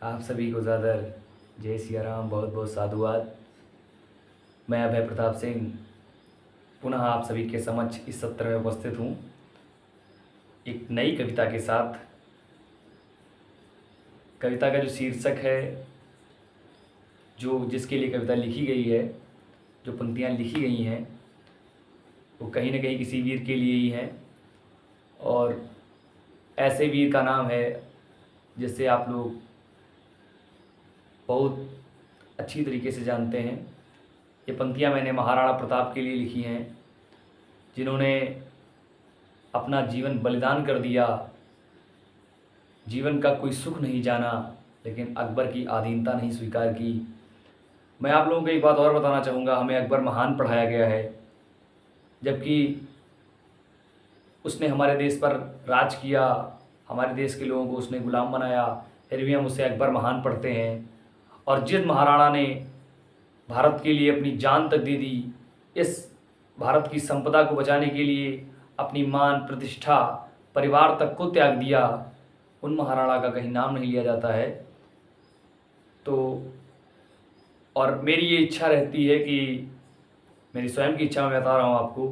आप सभी को ज़्यादा जय सिया राम, बहुत बहुत साधुवाद। मैं अभय प्रताप सिंह पुनः आप सभी के समक्ष इस सत्र में उपस्थित हूँ एक नई कविता के साथ। कविता का जो शीर्षक है, जो जिसके लिए कविता लिखी गई है, जो पंक्तियाँ लिखी गई हैं, वो कहीं न कहीं किसी वीर के लिए ही हैं। और ऐसे वीर का नाम है जिसे आप लोग बहुत अच्छी तरीके से जानते हैं। ये पंक्तियाँ मैंने महाराणा प्रताप के लिए लिखी हैं, जिन्होंने अपना जीवन बलिदान कर दिया, जीवन का कोई सुख नहीं जाना, लेकिन अकबर की अधीनता नहीं स्वीकार की। मैं आप लोगों को एक बात और बताना चाहूँगा, हमें अकबर महान पढ़ाया गया है, जबकि उसने हमारे देश पर राज किया, हमारे देश के लोगों को उसने गुलाम बनाया, फिर भी हम उसे अकबर महान पढ़ते हैं। और जिस महाराणा ने भारत के लिए अपनी जान तक दे दी, इस भारत की संपदा को बचाने के लिए अपनी मान प्रतिष्ठा परिवार तक को त्याग दिया, उन महाराणा का कहीं नाम नहीं लिया जाता है। तो और मेरी ये इच्छा रहती है कि मेरी स्वयं की इच्छा मैं बता रहा हूँ आपको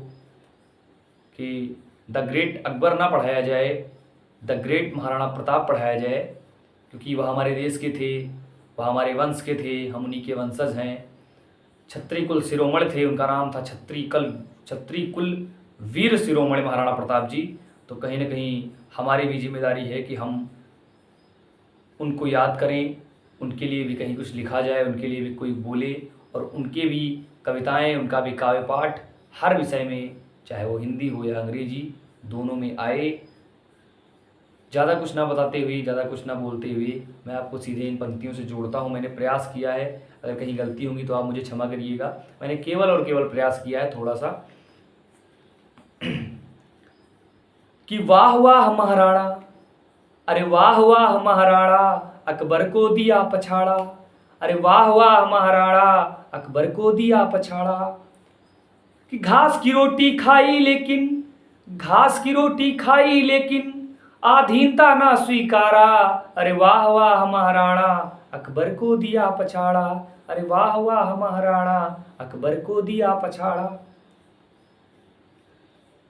कि द ग्रेट अकबर ना पढ़ाया जाए, द ग्रेट महाराणा प्रताप पढ़ाया जाए, क्योंकि वह हमारे देश के थे, वह हमारे वंश के थे, हम उन्हीं के वंशज हैं। क्षत्रिय कुल शिरोमणि थे, उनका नाम था क्षत्रिय कुल वीर शिरोमणि महाराणा प्रताप जी। तो कहीं न कहीं हमारी भी जिम्मेदारी है कि हम उनको याद करें, उनके लिए भी कहीं कुछ लिखा जाए, उनके लिए भी कोई बोले, और उनके भी कविताएं, उनका भी काव्य पाठ हर विषय में, चाहे वो हिंदी हो या अंग्रेजी, दोनों में आए। ज़्यादा कुछ ना बताते हुए, ज़्यादा कुछ ना बोलते हुए मैं आपको सीधे इन पंक्तियों से जोड़ता हूँ। मैंने प्रयास किया है, अगर कहीं गलती होंगी तो आप मुझे क्षमा करिएगा। मैंने केवल और केवल प्रयास किया है थोड़ा सा कि वाह वाह महाराणा, अरे वाह वाह महाराणा, अकबर को दिया पछाड़ा। अरे वाह वाह महाराणा, अकबर को दिया पछाड़ा। कि घास की रोटी खाई लेकिन अधीनता ना स्वीकारा। अरे वाह वाह महाराणा, अकबर को दिया पछाड़ा। अरे वाह वाह महाराणा, अकबर को दिया पछाड़ा।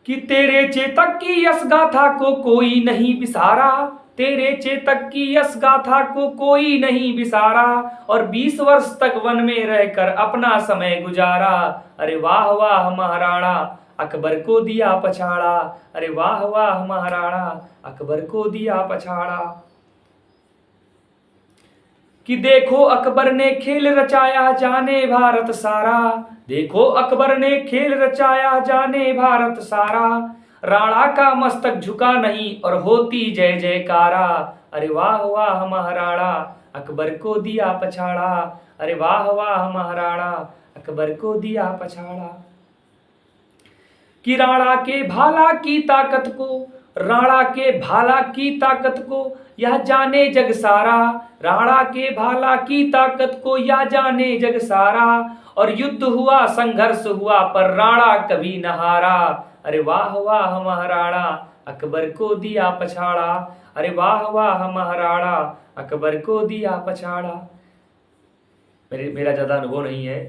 कि तेरे चेतक की यश गाथा को कोई नहीं बिसारा, तेरे चेतक की यश गाथा को कोई नहीं बिसारा, और 20 वर्ष तक वन में रहकर अपना समय गुजारा। अरे वाह वाह महाराणा, अकबर को दिया पछाड़ा। अरे वाह वाह महाराणा, अकबर को दिया पछाड़ा। कि देखो अकबर ने खेल रचाया, जाने भारत सारा। देखो अकबर ने खेल रचाया, जाने भारत सारा। राणा का मस्तक झुका नहीं और होती जय जयकारा। अरे वाह वाह महाराणा, अकबर को दिया पछाड़ा। अरे वाह वाह महाराणा, अकबर को दिया पछाड़ा। कि राणा के भाला की ताकत को, राणा के भाला की ताकत को यह जाने जग सारा। राणा के भाला की ताकत को यह जाने जग सारा, और युद्ध हुआ संघर्ष हुआ पर राणा कभी न हारा। अरे वाह वाह महाराणा, अकबर को दिया पछाड़ा। अरे वाह वाह महाराणा, अकबर को दिया पछाड़ा। मेरा ज़्यादा अनुभव नहीं है,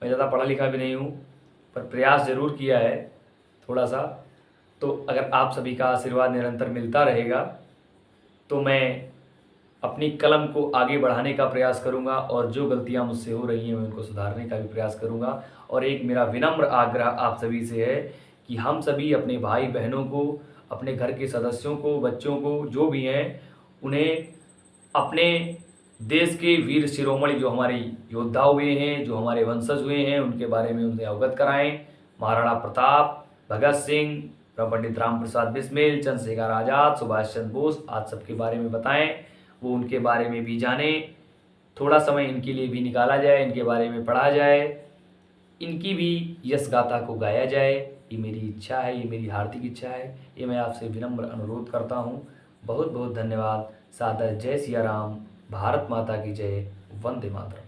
मैं ज़्यादा पढ़ा लिखा भी नहीं हूँ, पर प्रयास ज़रूर किया है थोड़ा सा। तो अगर आप सभी का आशीर्वाद निरंतर मिलता रहेगा तो मैं अपनी कलम को आगे बढ़ाने का प्रयास करूंगा, और जो गलतियां मुझसे हो रही हैं मैं उनको सुधारने का भी प्रयास करूंगा। और एक मेरा विनम्र आग्रह आप सभी से है कि हम सभी अपने भाई बहनों को, अपने घर के सदस्यों को, बच्चों को, जो भी हैं, उन्हें अपने देश के वीर शिरोमणि जो हमारे योद्धा हुए हैं, जो हमारे वंशज हुए हैं, उनके बारे में उन्हें अवगत कराएं। महाराणा प्रताप, भगत सिंह, पंडित राम प्रसाद बिस्मिल, चंद्रशेखर आज़ाद, सुभाष चंद्र बोस, आज सबके बारे में बताएं, वो उनके बारे में भी जानें। थोड़ा समय इनके लिए भी निकाला जाए, इनके बारे में पढ़ा जाए, इनकी भी यश गाथा को गाया जाए। ये मेरी इच्छा है, ये मेरी हार्दिक इच्छा है, ये मैं आपसे विनम्र अनुरोध करता हूँ। बहुत बहुत धन्यवाद। सादर जय सिया राम। भारत माता की जय। वंदे मातरम।